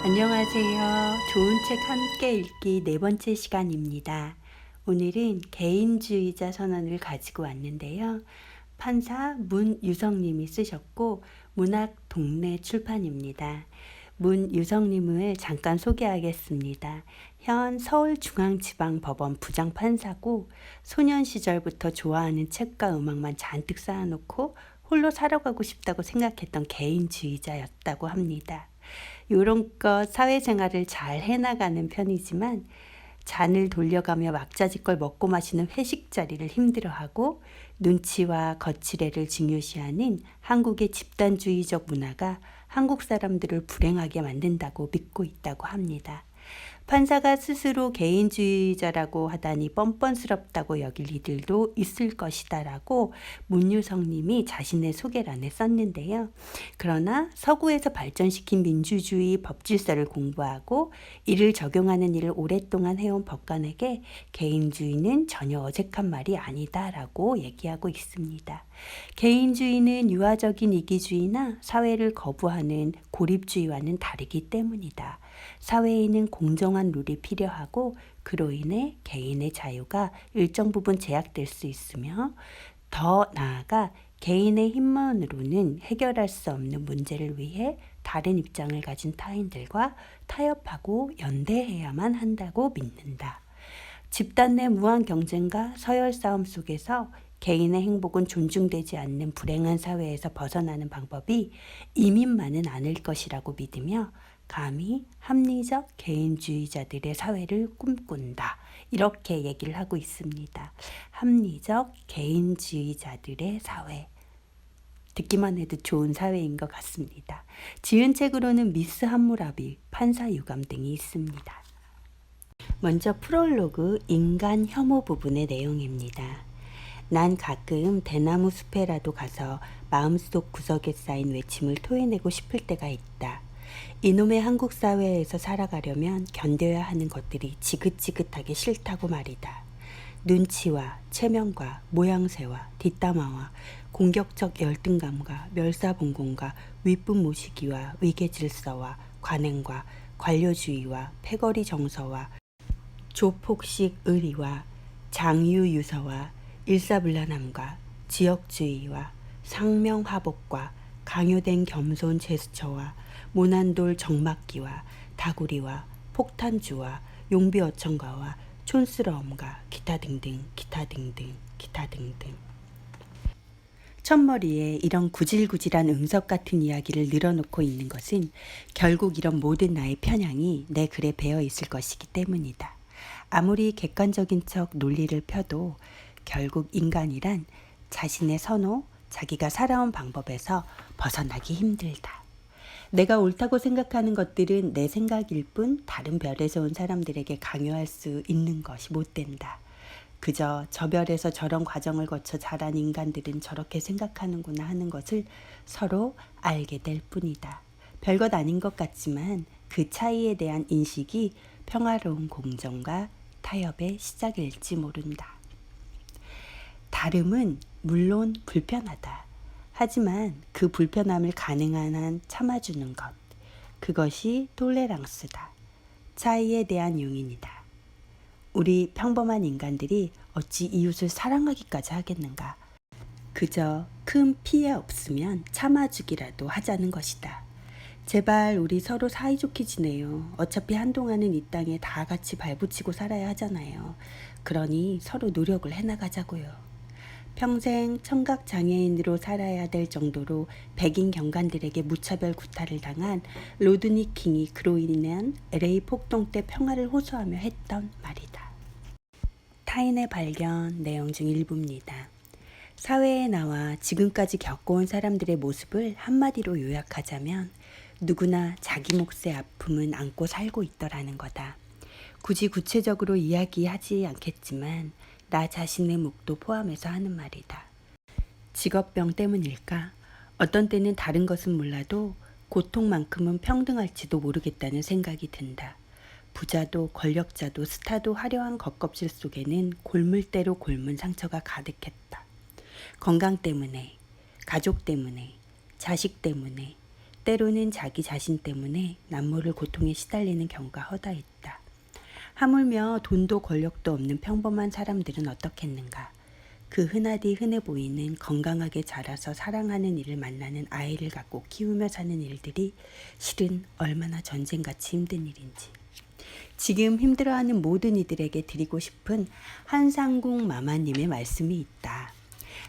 안녕하세요. 좋은 책 함께 읽기 네 번째 시간입니다. 오늘은 개인주의자 선언을 가지고 왔는데요. 판사 문유성님이 쓰셨고 문학 동네 출판입니다. 문유성님을 잠깐 소개하겠습니다. 현 서울중앙지방법원 부장판사고 소년 시절부터 좋아하는 책과 음악만 잔뜩 쌓아놓고 홀로 살아가고 싶다고 생각했던 개인주의자였다고 합니다. 요런껏 사회생활을 잘 해나가는 편이지만 잔을 돌려가며 막자지껄 먹고 마시는 회식 자리를 힘들어하고 눈치와 거칠애를 중요시하는 한국의 집단주의적 문화가 한국 사람들을 불행하게 만든다고 믿고 있다고 합니다. 판사가 스스로 개인주의자라고 하다니 뻔뻔스럽다고 여길 이들도 있을 것이다라고 문유성님이 자신의 소개란에 썼는데요. 그러나 서구에서 발전시킨 민주주의 법질서를 공부하고 이를 적용하는 일을 오랫동안 해온 법관에게 개인주의는 전혀 어색한 말이 아니다라고 얘기하고 있습니다. 개인주의는 유아적인 이기주의나 사회를 거부하는 고립주의와는 다르기 때문이다. 사회에는 공정한 룰이 필요하고 그로 인해 개인의 자유가 일정 부분 제약될 수 있으며 더 나아가 개인의 힘만으로는 해결할 수 없는 문제를 위해 다른 입장을 가진 타인들과 타협하고 연대해야만 한다고 믿는다. 집단 내 무한 경쟁과 서열 싸움 속에서 개인의 행복은 존중되지 않는 불행한 사회에서 벗어나는 방법이 이민만은 않을 것이라고 믿으며 감히 합리적 개인주의자들의 사회를 꿈꾼다. 이렇게 얘기를 하고 있습니다. 합리적 개인주의자들의 사회. 듣기만 해도 좋은 사회인 것 같습니다. 지은 책으로는 미스 함무라비, 판사 유감 등이 있습니다. 먼저 프롤로그 인간 혐오 부분의 내용입니다. 난 가끔 대나무 숲에라도 가서 마음속 구석에 쌓인 외침을 토해내고 싶을 때가 있다. 이놈의 한국 사회에서 살아가려면 견뎌야 하는 것들이 지긋지긋하게 싫다고 말이다. 눈치와 체면과 모양새와 뒷담화와 공격적 열등감과 멸사봉공과 윗분 모시기와 위계질서와 관행과 관료주의와 패거리 정서와 조폭식 의리와 장유유서와 일사불란함과 지역주의와 상명하복과 강요된 겸손 제스처와 모난돌 정막기와 다구리와 폭탄주와 용비어천가와 촌스러움과 기타 등등 기타 등등 기타 등등. 첫머리에 이런 구질구질한 응석 같은 이야기를 늘어놓고 있는 것은 결국 이런 모든 나의 편향이 내 글에 배어 있을 것이기 때문이다. 아무리 객관적인 척 논리를 펴도 결국 인간이란 자신의 선호, 자기가 살아온 방법에서 벗어나기 힘들다. 내가 옳다고 생각하는 것들은 내 생각일 뿐 다른 별에서 온 사람들에게 강요할 수 있는 것이 못 된다. 그저 저 별에서 저런 과정을 거쳐 자란 인간들은 저렇게 생각하는구나 하는 것을 서로 알게 될 뿐이다. 별것 아닌 것 같지만 그 차이에 대한 인식이 평화로운 공정과 타협의 시작일지 모른다. 다름은 물론 불편하다. 하지만 그 불편함을 가능한 한 참아주는 것. 그것이 톨레랑스다. 차이에 대한 용인이다. 우리 평범한 인간들이 어찌 이웃을 사랑하기까지 하겠는가. 그저 큰 피해 없으면 참아주기라도 하자는 것이다. 제발 우리 서로 사이좋게 지내요. 어차피 한동안은 이 땅에 다 같이 발붙이고 살아야 하잖아요. 그러니 서로 노력을 해나가자고요. 평생 청각장애인으로 살아야 될 정도로 백인 경관들에게 무차별 구타를 당한 로드니 킹이 그로 인한 LA 폭동 때 평화를 호소하며 했던 말이다. 타인의 발견 내용 중 일부입니다. 사회에 나와 지금까지 겪어온 사람들의 모습을 한마디로 요약하자면 누구나 자기 몫의 아픔은 안고 살고 있더라는 거다. 굳이 구체적으로 이야기하지 않겠지만 나 자신의 몫도 포함해서 하는 말이다. 직업병 때문일까? 어떤 때는 다른 것은 몰라도 고통만큼은 평등할지도 모르겠다는 생각이 든다. 부자도 권력자도 스타도 화려한 겉껍질 속에는 골물대로 골문 상처가 가득했다. 건강 때문에, 가족 때문에, 자식 때문에, 때로는 자기 자신 때문에 남모를 고통에 시달리는 경우가 허다했다. 하물며 돈도 권력도 없는 평범한 사람들은 어떻겠는가. 그 흔하디 흔해 보이는 건강하게 자라서 사랑하는 이를 만나는 아이를 갖고 키우며 사는 일들이 실은 얼마나 전쟁같이 힘든 일인지. 지금 힘들어하는 모든 이들에게 드리고 싶은 한상궁 마마님의 말씀이 있다.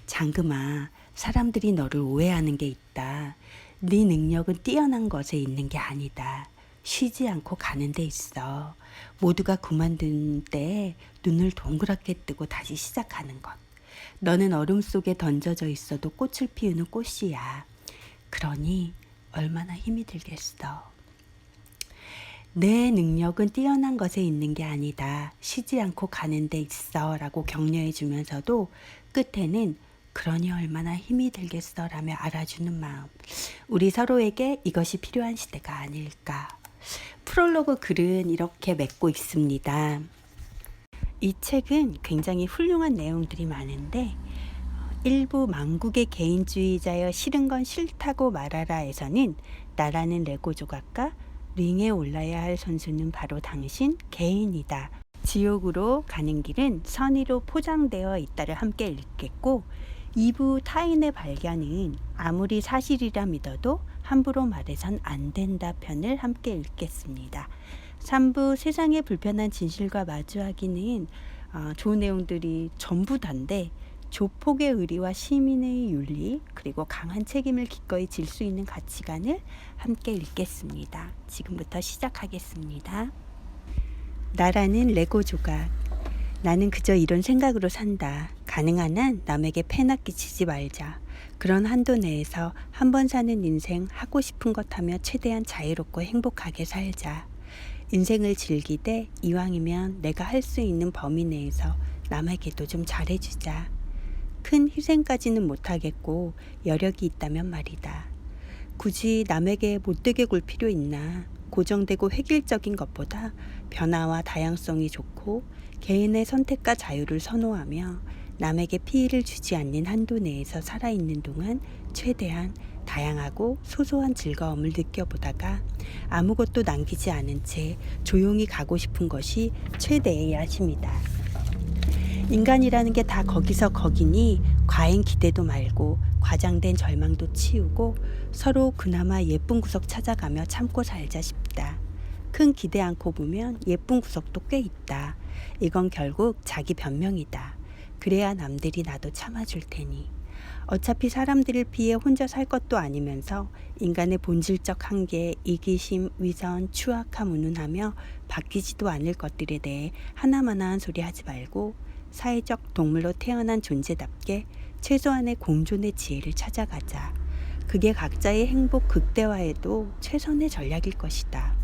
장금아, 사람들이 너를 오해하는 게 있다. 네 능력은 뛰어난 것에 있는 게 아니다. 쉬지 않고 가는 데 있어. 모두가 그만둔 때 눈을 동그랗게 뜨고 다시 시작하는 것. 너는 얼음 속에 던져져 있어도 꽃을 피우는 꽃이야. 그러니 얼마나 힘이 들겠어. 내 능력은 뛰어난 것에 있는 게 아니다. 쉬지 않고 가는 데 있어 라고 격려해 주면서도 끝에는 그러니 얼마나 힘이 들겠어 라며 알아주는 마음. 우리 서로에게 이것이 필요한 시대가 아닐까. 프롤로그 글은 이렇게 맺고 있습니다. 이 책은 굉장히 훌륭한 내용들이 많은데 일부 망국의 개인주의자여 싫은 건 싫다고 말하라에서는 나라는 레고 조각과 링에 올라야 할 선수는 바로 당신 개인이다. 지옥으로 가는 길은 선의로 포장되어 있다를 함께 읽겠고 2부 타인의 발견은 아무리 사실이라 믿어도 함부로 말해선 안 된다 편을 함께 읽겠습니다. 3부 세상의 불편한 진실과 마주하기는 좋은 내용들이 전부 다인데 조폭의 의리와 시민의 윤리 그리고 강한 책임을 기꺼이 질 수 있는 가치관을 함께 읽겠습니다. 지금부터 시작하겠습니다. 나라는 레고 조각. 나는 그저 이런 생각으로 산다. 가능한 한 남에게 패나 끼치지 말자. 그런 한도 내에서 한 번 사는 인생 하고 싶은 것 하며 최대한 자유롭고 행복하게 살자. 인생을 즐기되 이왕이면 내가 할 수 있는 범위 내에서 남에게도 좀 잘해주자. 큰 희생까지는 못하겠고 여력이 있다면 말이다. 굳이 남에게 못되게 굴 필요 있나. 고정되고 획일적인 것보다 변화와 다양성이 좋고 개인의 선택과 자유를 선호하며 남에게 피해를 주지 않는 한도 내에서 살아있는 동안 최대한 다양하고 소소한 즐거움을 느껴보다가 아무것도 남기지 않은 채 조용히 가고 싶은 것이 최대의 야심이다. 인간이라는 게 다 거기서 거기니 과잉 기대도 말고 과장된 절망도 치우고 서로 그나마 예쁜 구석 찾아가며 참고 살자 싶다. 큰 기대 않고 보면 예쁜 구석도 꽤 있다. 이건 결국 자기 변명이다. 그래야 남들이 나도 참아줄 테니. 어차피 사람들을 피해 혼자 살 것도 아니면서 인간의 본질적 한계, 이기심, 위선, 추악함 운운하며 바뀌지도 않을 것들에 대해 하나마나한 소리 하지 말고 사회적 동물로 태어난 존재답게 최소한의 공존의 지혜를 찾아가자. 그게 각자의 행복 극대화에도 최선의 전략일 것이다.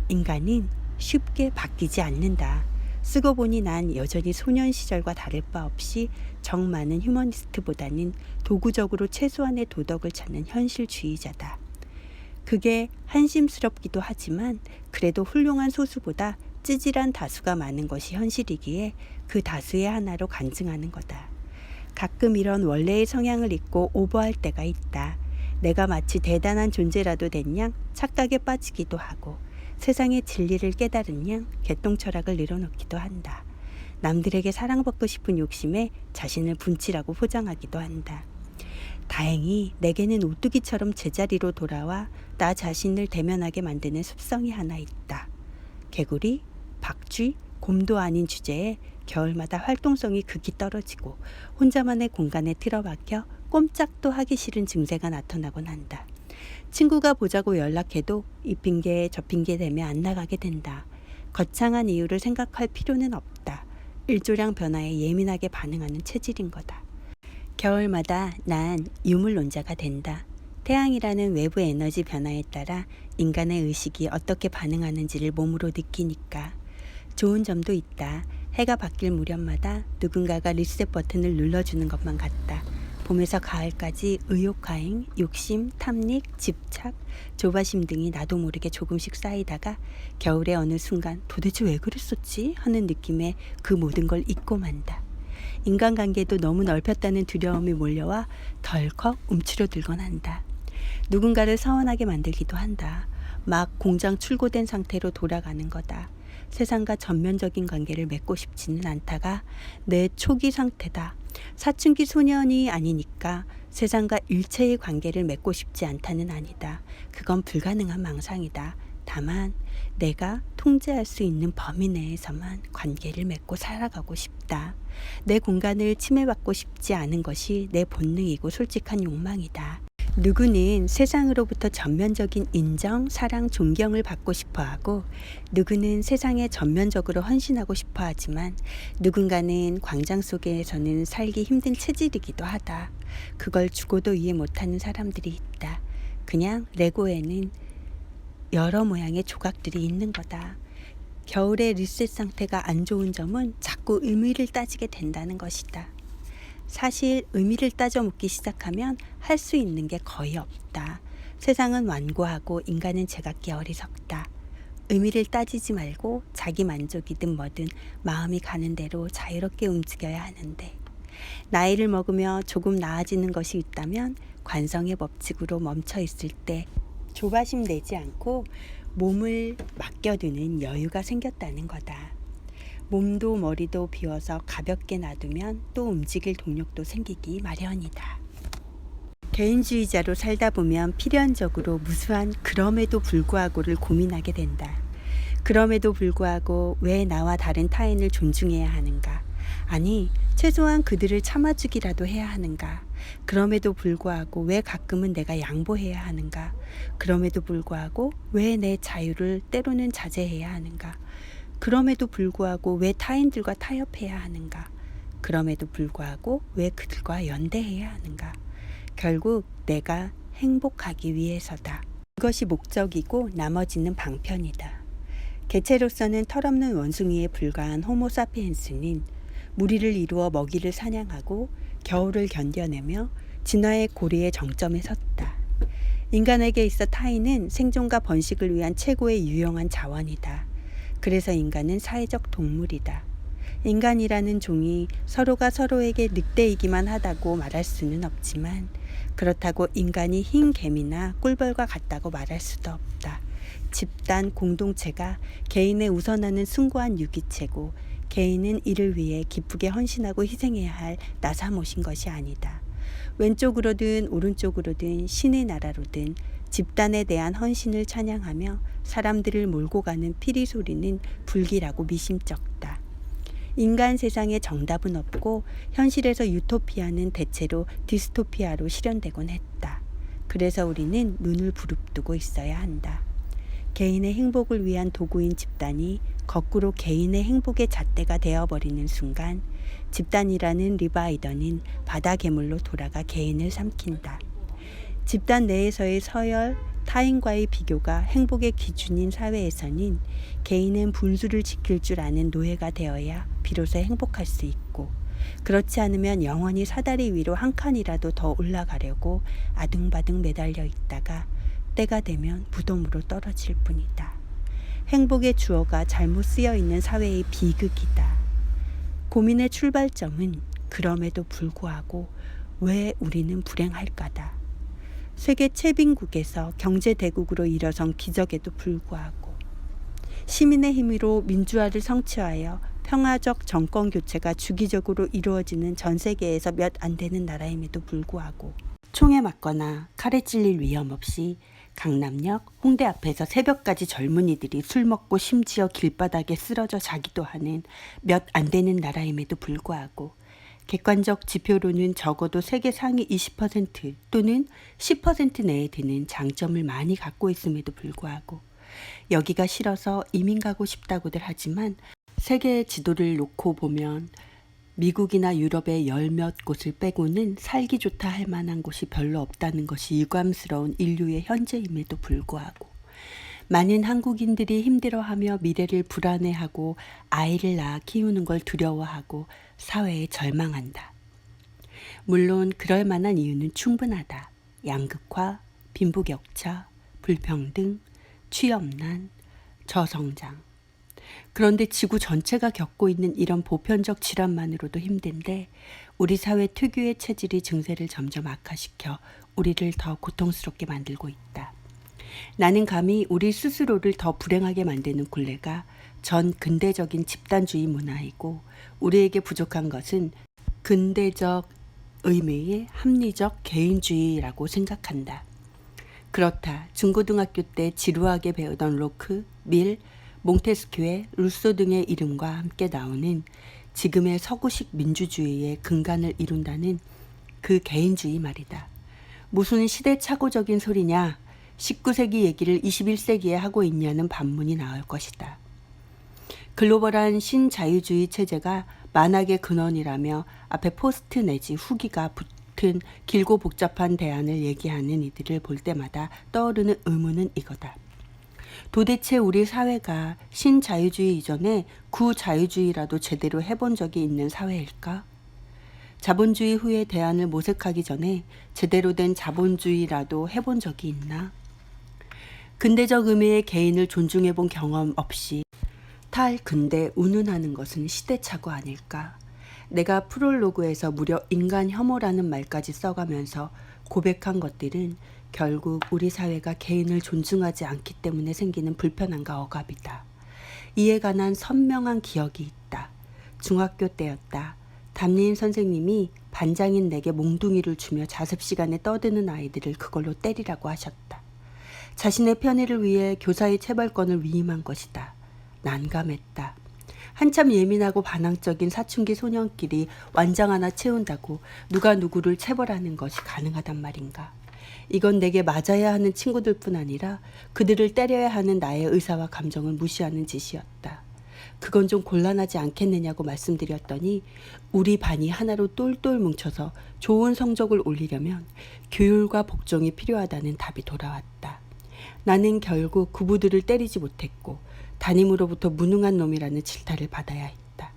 인간은 쉽게 바뀌지 않는다. 쓰고 보니 난 여전히 소년 시절과 다를 바 없이 정 많은 휴머니스트보다는 도구적으로 최소한의 도덕을 찾는 현실주의자다. 그게 한심스럽기도 하지만 그래도 훌륭한 소수보다 찌질한 다수가 많은 것이 현실이기에 그 다수의 하나로 간증하는 거다. 가끔 이런 원래의 성향을 잊고 오버할 때가 있다. 내가 마치 대단한 존재라도 된 양 착각에 빠지기도 하고 세상의 진리를 깨달은 양 개똥철학을 늘어놓기도 한다. 남들에게 사랑받고 싶은 욕심에 자신을 분치라고 포장하기도 한다. 다행히 내게는 오뚜기처럼 제자리로 돌아와 나 자신을 대면하게 만드는 습성이 하나 있다. 개구리, 박쥐, 곰도 아닌 주제에 겨울마다 활동성이 극히 떨어지고 혼자만의 공간에 틀어박혀 꼼짝도 하기 싫은 증세가 나타나곤 한다. 친구가 보자고 연락해도 이 핑계 저 핑계 대며 안 나가게 된다. 거창한 이유를 생각할 필요는 없다. 일조량 변화에 예민하게 반응하는 체질인 거다. 겨울마다 난 유물론자가 된다. 태양이라는 외부 에너지 변화에 따라 인간의 의식이 어떻게 반응하는지를 몸으로 느끼니까. 좋은 점도 있다. 해가 바뀔 무렵마다 누군가가 리셋 버튼을 눌러주는 것만 같다. 봄에서 가을까지 의욕과잉, 욕심, 탐닉, 집착, 조바심 등이 나도 모르게 조금씩 쌓이다가 겨울의 어느 순간 도대체 왜 그랬었지? 하는 느낌에 그 모든 걸 잊고 만다. 인간관계도 너무 넓혔다는 두려움이 몰려와 덜컥 움츠러들곤 한다. 누군가를 서운하게 만들기도 한다. 막 공장 출고된 상태로 돌아가는 거다. 세상과 전면적인 관계를 맺고 싶지는 않다가 내 초기 상태다. 사춘기 소년이 아니니까 세상과 일체의 관계를 맺고 싶지 않다는 아니다. 그건 불가능한 망상이다. 다만 내가 통제할 수 있는 범위 내에서만 관계를 맺고 살아가고 싶다. 내 공간을 침해받고 싶지 않은 것이 내 본능이고 솔직한 욕망이다. 누구는 세상으로부터 전면적인 인정, 사랑, 존경을 받고 싶어 하고 누구는 세상에 전면적으로 헌신하고 싶어 하지만 누군가는 광장 속에서는 살기 힘든 체질이기도 하다. 그걸 죽어도 이해 못하는 사람들이 있다. 그냥 레고에는 여러 모양의 조각들이 있는 거다. 겨울의 리셋 상태가 안 좋은 점은 자꾸 의미를 따지게 된다는 것이다. 사실 의미를 따져 묻기 시작하면 할 수 있는 게 거의 없다. 세상은 완고하고 인간은 제각기 어리석다. 의미를 따지지 말고 자기 만족이든 뭐든 마음이 가는 대로 자유롭게 움직여야 하는데 나이를 먹으며 조금 나아지는 것이 있다면 관성의 법칙으로 멈춰 있을 때 조바심 내지 않고 몸을 맡겨두는 여유가 생겼다는 거다. 몸도 머리도 비워서 가볍게 놔두면 또 움직일 동력도 생기기 마련이다. 개인주의자로 살다 보면 필연적으로 무수한 그럼에도 불구하고를 고민하게 된다. 그럼에도 불구하고 왜 나와 다른 타인을 존중해야 하는가? 아니, 최소한 그들을 참아주기라도 해야 하는가? 그럼에도 불구하고 왜 가끔은 내가 양보해야 하는가? 그럼에도 불구하고 왜 내 자유를 때로는 자제해야 하는가? 그럼에도 불구하고 왜 타인들과 타협해야 하는가? 그럼에도 불구하고 왜 그들과 연대해야 하는가? 결국 내가 행복하기 위해서다. 그것이 목적이고 나머지는 방편이다. 개체로서는 털없는 원숭이에 불과한 호모사피엔스는 무리를 이루어 먹이를 사냥하고 겨울을 견뎌내며 진화의 고리의 정점에 섰다. 인간에게 있어 타인은 생존과 번식을 위한 최고의 유용한 자원이다. 그래서 인간은 사회적 동물이다. 인간이라는 종이 서로가 서로에게 늑대이기만 하다고 말할 수는 없지만 그렇다고 인간이 흰 개미나 꿀벌과 같다고 말할 수도 없다. 집단 공동체가 개인의 우선하는 숭고한 유기체고 개인은 이를 위해 기쁘게 헌신하고 희생해야 할 나사못인 것이 아니다. 왼쪽으로든 오른쪽으로든 신의 나라로든 집단에 대한 헌신을 찬양하며 사람들을 몰고 가는 피리 소리는 불길하고 미심쩍다. 인간 세상에 정답은 없고 현실에서 유토피아는 대체로 디스토피아로 실현되곤 했다. 그래서 우리는 눈을 부릅뜨고 있어야 한다. 개인의 행복을 위한 도구인 집단이 거꾸로 개인의 행복의 잣대가 되어버리는 순간 집단이라는 리바이더는 바다 괴물로 돌아가 개인을 삼킨다. 집단 내에서의 서열, 타인과의 비교가 행복의 기준인 사회에서는 개인은 분수를 지킬 줄 아는 노예가 되어야 비로소 행복할 수 있고 그렇지 않으면 영원히 사다리 위로 한 칸이라도 더 올라가려고 아둥바둥 매달려 있다가 때가 되면 무덤으로 떨어질 뿐이다. 행복의 주어가 잘못 쓰여 있는 사회의 비극이다. 고민의 출발점은 그럼에도 불구하고 왜 우리는 불행할까다. 세계 최빈국에서 경제대국으로 일어선 기적에도 불구하고 시민의 힘으로 민주화를 성취하여 평화적 정권 교체가 주기적으로 이루어지는 전 세계에서 몇 안 되는 나라임에도 불구하고 총에 맞거나 칼에 찔릴 위험 없이 강남역 홍대 앞에서 새벽까지 젊은이들이 술 먹고 심지어 길바닥에 쓰러져 자기도 하는 몇 안 되는 나라임에도 불구하고 객관적 지표로는 적어도 세계 상위 20% 또는 10% 내에 드는 장점을 많이 갖고 있음에도 불구하고 여기가 싫어서 이민 가고 싶다고들 하지만 세계의 지도를 놓고 보면 미국이나 유럽의 열몇 곳을 빼고는 살기 좋다 할 만한 곳이 별로 없다는 것이 유감스러운 인류의 현재임에도 불구하고 많은 한국인들이 힘들어하며 미래를 불안해하고 아이를 낳아 키우는 걸 두려워하고 사회에 절망한다. 물론 그럴 만한 이유는 충분하다. 양극화, 빈부격차, 불평등, 취업난, 저성장. 그런데 지구 전체가 겪고 있는 이런 보편적 질환만으로도 힘든데 우리 사회 특유의 체질이 증세를 점점 악화시켜 우리를 더 고통스럽게 만들고 있다. 나는 감히 우리 스스로를 더 불행하게 만드는 굴레가 전 근대적인 집단주의 문화이고 우리에게 부족한 것은 근대적 의미의 합리적 개인주의라고 생각한다. 그렇다. 중고등학교 때 지루하게 배우던 로크, 밀, 몽테스큐의 루소 등의 이름과 함께 나오는 지금의 서구식 민주주의의 근간을 이룬다는 그 개인주의 말이다. 무슨 시대착오적인 소리냐? 19세기 얘기를 21세기에 하고 있냐는 반문이 나올 것이다. 글로벌한 신자유주의 체제가 만악의 근원이라며 앞에 포스트 내지 후기가 붙은 길고 복잡한 대안을 얘기하는 이들을 볼 때마다 떠오르는 의문은 이거다. 도대체 우리 사회가 신자유주의 이전에 구자유주의라도 제대로 해본 적이 있는 사회일까? 자본주의 후의 대안을 모색하기 전에 제대로 된 자본주의라도 해본 적이 있나? 근대적 의미의 개인을 존중해본 경험 없이 탈근대 운운하는 것은 시대착오 아닐까? 내가 프롤로그에서 무려 인간 혐오라는 말까지 써가면서 고백한 것들은 결국 우리 사회가 개인을 존중하지 않기 때문에 생기는 불편함과 억압이다. 이에 관한 선명한 기억이 있다. 중학교 때였다. 담임 선생님이 반장인 내게 몽둥이를 주며 자습 시간에 떠드는 아이들을 그걸로 때리라고 하셨다. 자신의 편의를 위해 교사의 체벌권을 위임한 것이다. 난감했다. 한참 예민하고 반항적인 사춘기 소년끼리 완장 하나 채운다고 누가 누구를 체벌하는 것이 가능하단 말인가. 이건 내게 맞아야 하는 친구들뿐 아니라 그들을 때려야 하는 나의 의사와 감정을 무시하는 짓이었다. 그건 좀 곤란하지 않겠느냐고 말씀드렸더니 우리 반이 하나로 똘똘 뭉쳐서 좋은 성적을 올리려면 규율과 복종이 필요하다는 답이 돌아왔다. 나는 결국 그부들을 때리지 못했고 담임으로부터 무능한 놈이라는 질타를 받아야 했다.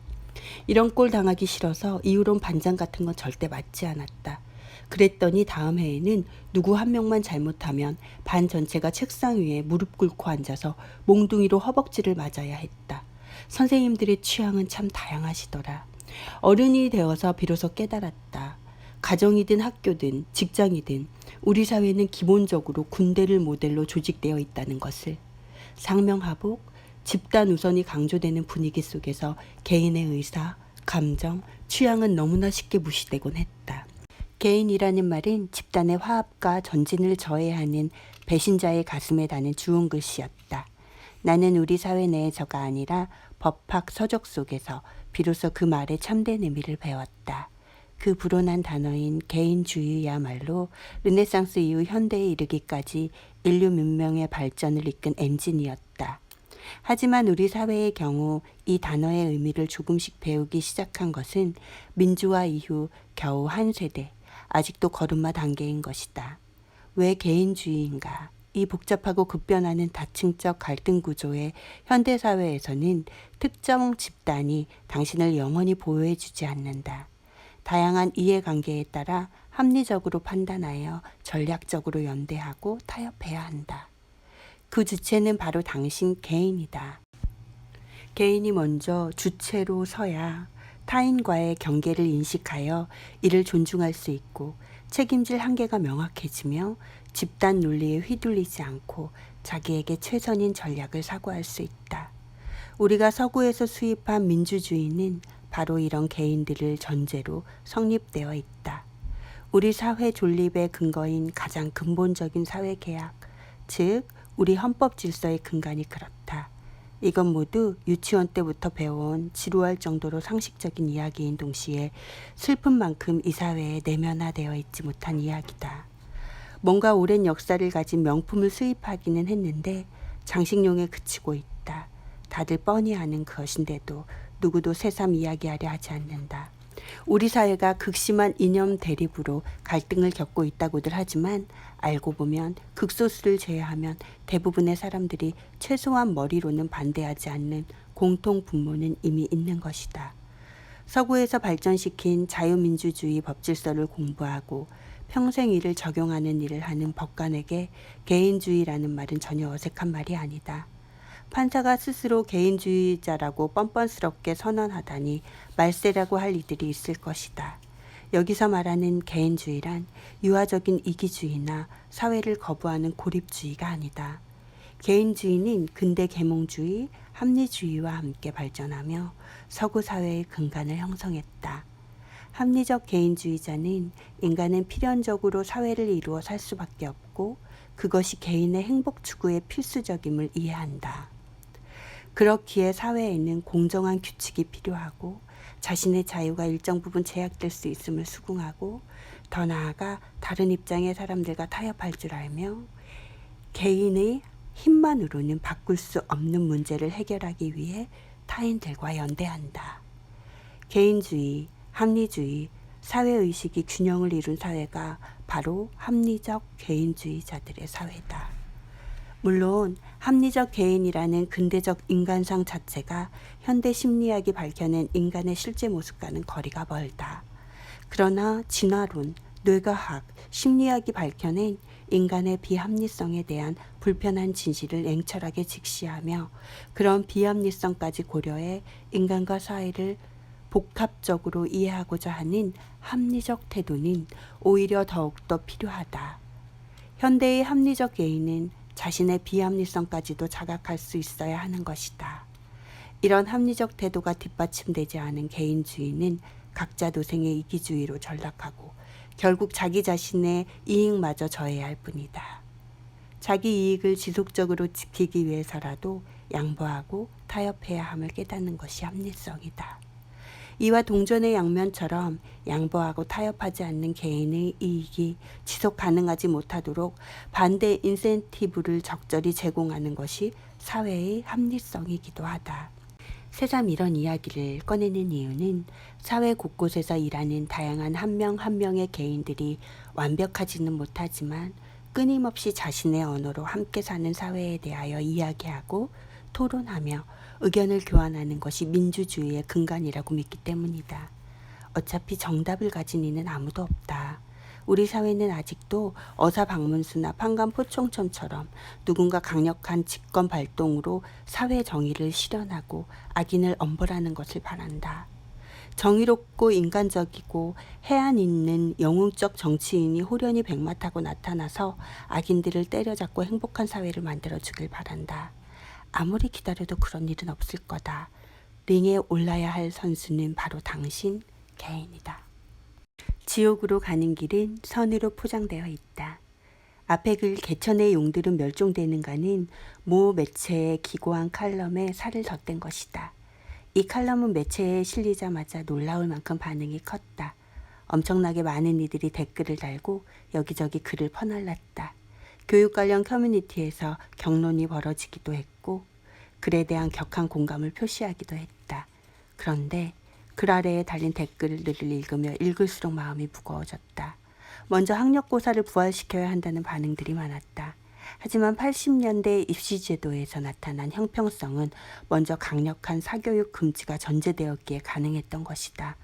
이런 꼴 당하기 싫어서 이후론 반장 같은 건 절대 맞지 않았다. 그랬더니 다음 해에는 누구 한 명만 잘못하면 반 전체가 책상 위에 무릎 꿇고 앉아서 몽둥이로 허벅지를 맞아야 했다. 선생님들의 취향은 참 다양하시더라. 어른이 되어서 비로소 깨달았다. 가정이든 학교든 직장이든 우리 사회는 기본적으로 군대를 모델로 조직되어 있다는 것을. 상명하복, 집단 우선이 강조되는 분위기 속에서 개인의 의사, 감정, 취향은 너무나 쉽게 무시되곤 했다. 개인이라는 말은 집단의 화합과 전진을 저해하는 배신자의 가슴에 닿는 주운 글씨였다. 나는 우리 사회 내의 저가 아니라 법학 서적 속에서 비로소 그 말의 참된 의미를 배웠다. 그 불온한 단어인 개인주의야말로 르네상스 이후 현대에 이르기까지 인류 문명의 발전을 이끈 엔진이었다. 하지만 우리 사회의 경우 이 단어의 의미를 조금씩 배우기 시작한 것은 민주화 이후 겨우 한 세대, 아직도 걸음마 단계인 것이다. 왜 개인주의인가? 이 복잡하고 급변하는 다층적 갈등 구조의 현대사회에서는 특정 집단이 당신을 영원히 보호해주지 않는다. 다양한 이해관계에 따라 합리적으로 판단하여 전략적으로 연대하고 타협해야 한다. 그 주체는 바로 당신 개인이다. 개인이 먼저 주체로 서야 타인과의 경계를 인식하여 이를 존중할 수 있고 책임질 한계가 명확해지며 집단 논리에 휘둘리지 않고 자기에게 최선인 전략을 사고할 수 있다. 우리가 서구에서 수입한 민주주의는 바로 이런 개인들을 전제로 성립되어 있다. 우리 사회 존립의 근거인 가장 근본적인 사회계약, 즉 우리 헌법 질서의 근간이 그렇다. 이건 모두 유치원 때부터 배워온 지루할 정도로 상식적인 이야기인 동시에 슬픈 만큼 이 사회에 내면화되어 있지 못한 이야기다. 뭔가 오랜 역사를 가진 명품을 수입하기는 했는데 장식용에 그치고 있다. 다들 뻔히 아는 것인데도 누구도 새삼 이야기하려 하지 않는다. 우리 사회가 극심한 이념 대립으로 갈등을 겪고 있다고들 하지만 알고 보면 극소수를 제외하면 대부분의 사람들이 최소한 머리로는 반대하지 않는 공통 분모는 이미 있는 것이다. 서구에서 발전시킨 자유민주주의 법질서를 공부하고 평생 이를 적용하는 일을 하는 법관에게 개인주의라는 말은 전혀 어색한 말이 아니다. 판사가 스스로 개인주의자라고 뻔뻔스럽게 선언하다니 말세라고 할 이들이 있을 것이다. 여기서 말하는 개인주의란 유아적인 이기주의나 사회를 거부하는 고립주의가 아니다. 개인주의는 근대 계몽주의, 합리주의와 함께 발전하며 서구 사회의 근간을 형성했다. 합리적 개인주의자는 인간은 필연적으로 사회를 이루어 살 수밖에 없고 그것이 개인의 행복 추구의 필수적임을 이해한다. 그렇기에 사회에는 공정한 규칙이 필요하고 자신의 자유가 일정 부분 제약될 수 있음을 수긍하고 더 나아가 다른 입장의 사람들과 타협할 줄 알며 개인의 힘만으로는 바꿀 수 없는 문제를 해결하기 위해 타인들과 연대한다. 개인주의, 합리주의, 사회의식이 균형을 이룬 사회가 바로 합리적 개인주의자들의 사회다. 물론 합리적 개인이라는 근대적 인간상 자체가 현대 심리학이 밝혀낸 인간의 실제 모습과는 거리가 멀다. 그러나 진화론, 뇌과학, 심리학이 밝혀낸 인간의 비합리성에 대한 불편한 진실을 냉철하게 직시하며 그런 비합리성까지 고려해 인간과 사회를 복합적으로 이해하고자 하는 합리적 태도는 오히려 더욱더 필요하다. 현대의 합리적 개인은 자신의 비합리성까지도 자각할 수 있어야 하는 것이다. 이런 합리적 태도가 뒷받침되지 않은 개인주의는 각자 도생의 이기주의로 전락하고 결국 자기 자신의 이익마저 저해야 할 뿐이다. 자기 이익을 지속적으로 지키기 위해서라도 양보하고 타협해야 함을 깨닫는 것이 합리성이다. 이와 동전의 양면처럼 양보하고 타협하지 않는 개인의 이익이 지속 가능하지 못하도록 반대 인센티브를 적절히 제공하는 것이 사회의 합리성이기도 하다. 새삼 이런 이야기를 꺼내는 이유는 사회 곳곳에서 일하는 다양한 한 명 한 명의 개인들이 완벽하지는 못하지만 끊임없이 자신의 언어로 함께 사는 사회에 대하여 이야기하고 토론하며 의견을 교환하는 것이 민주주의의 근간이라고 믿기 때문이다. 어차피 정답을 가진 이는 아무도 없다. 우리 사회는 아직도 어사방문수나 판관포청천처럼 누군가 강력한 직권 발동으로 사회 정의를 실현하고 악인을 엄벌하는 것을 바란다. 정의롭고 인간적이고 해안 있는 영웅적 정치인이 호련히 백마 타고 나타나서 악인들을 때려잡고 행복한 사회를 만들어주길 바란다. 아무리 기다려도 그런 일은 없을 거다. 링에 올라야 할 선수는 바로 당신 개인이다. 지옥으로 가는 길은 선으로 포장되어 있다. 앞에 글 개천의 용들은 멸종되는가는 모 매체의 기고한 칼럼에 살을 덧댄 것이다. 이 칼럼은 매체에 실리자마자 놀라울 만큼 반응이 컸다. 엄청나게 많은 이들이 댓글을 달고 여기저기 글을 퍼날랐다. 교육 관련 커뮤니티에서 격론이 벌어지기도 했고 글에 대한 격한 공감을 표시하기도 했다. 그런데 글 아래에 달린 댓글들을 읽으며 읽을수록 마음이 무거워졌다. 먼저 학력고사를 부활시켜야 한다는 반응들이 많았다. 하지만 80년대 입시제도에서 나타난 형평성은 먼저 강력한 사교육 금지가 전제되었기에 가능했던 것이다.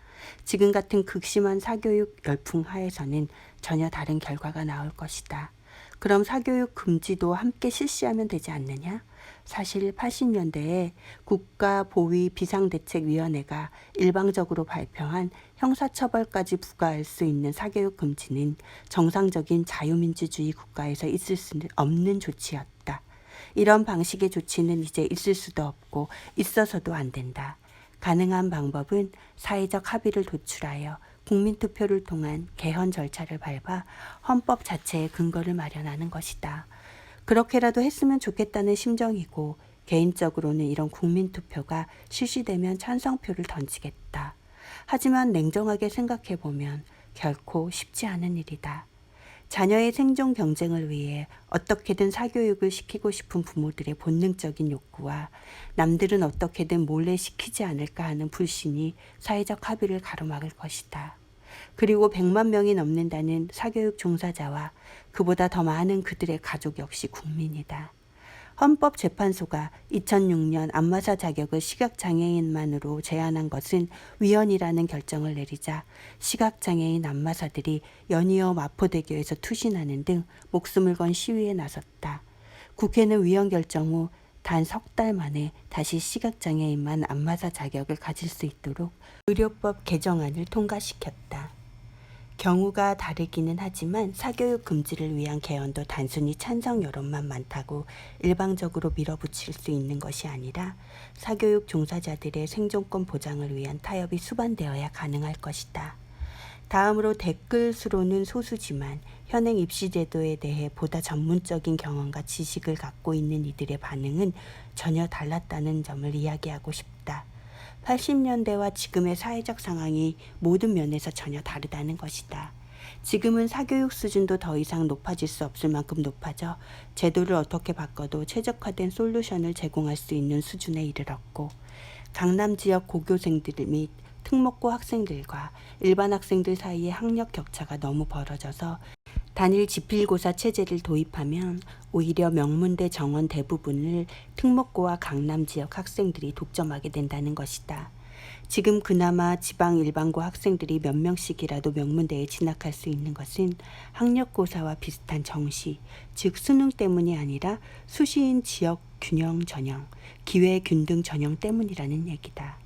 지금 같은 극심한 사교육 열풍 하에서는 전혀 다른 결과가 나올 것이다. 그럼 사교육 금지도 함께 실시하면 되지 않느냐? 사실 80년대에 국가보위비상대책위원회가 일방적으로 발표한 형사처벌까지 부과할 수 있는 사교육 금지는 정상적인 자유민주주의 국가에서 있을 수 없는 조치였다. 이런 방식의 조치는 이제 있을 수도 없고 있어서도 안 된다. 가능한 방법은 사회적 합의를 도출하여 국민투표를 통한 개헌 절차를 밟아 헌법 자체의 근거를 마련하는 것이다. 그렇게라도 했으면 좋겠다는 심정이고 개인적으로는 이런 국민투표가 실시되면 찬성표를 던지겠다. 하지만 냉정하게 생각해보면 결코 쉽지 않은 일이다. 자녀의 생존 경쟁을 위해 어떻게든 사교육을 시키고 싶은 부모들의 본능적인 욕구와 남들은 어떻게든 몰래 시키지 않을까 하는 불신이 사회적 합의를 가로막을 것이다. 그리고 100만 명이 넘는다는 사교육 종사자와 그보다 더 많은 그들의 가족 역시 국민이다. 헌법재판소가 2006년 안마사 자격을 시각장애인만으로 제한한 것은 위헌이라는 결정을 내리자 시각장애인 안마사들이 연이어 마포대교에서 투신하는 등 목숨을 건 시위에 나섰다. 국회는 위헌 결정 후 단 3달 만에 다시 시각장애인만 안마사 자격을 가질 수 있도록 의료법 개정안을 통과시켰다. 경우가 다르기는 하지만 사교육 금지를 위한 개헌도 단순히 찬성 여론만 많다고 일방적으로 밀어붙일 수 있는 것이 아니라 사교육 종사자들의 생존권 보장을 위한 타협이 수반되어야 가능할 것이다. 다음으로 댓글 수로는 소수지만 현행 입시 제도에 대해 보다 전문적인 경험과 지식을 갖고 있는 이들의 반응은 전혀 달랐다는 점을 이야기하고 싶다. 80년대와 지금의 사회적 상황이 모든 면에서 전혀 다르다는 것이다. 지금은 사교육 수준도 더 이상 높아질 수 없을 만큼 높아져 제도를 어떻게 바꿔도 최적화된 솔루션을 제공할 수 있는 수준에 이르렀고, 강남 지역 고교생들 및 특목고 학생들과 일반 학생들 사이의 학력 격차가 너무 벌어져서 단일 지필고사 체제를 도입하면 오히려 명문대 정원 대부분을 특목고와 강남 지역 학생들이 독점하게 된다는 것이다. 지금 그나마 지방 일반고 학생들이 몇 명씩이라도 명문대에 진학할 수 있는 것은 학력고사와 비슷한 정시, 즉 수능 때문이 아니라 수시인 지역 균형 전형, 기회 균등 전형 때문이라는 얘기다.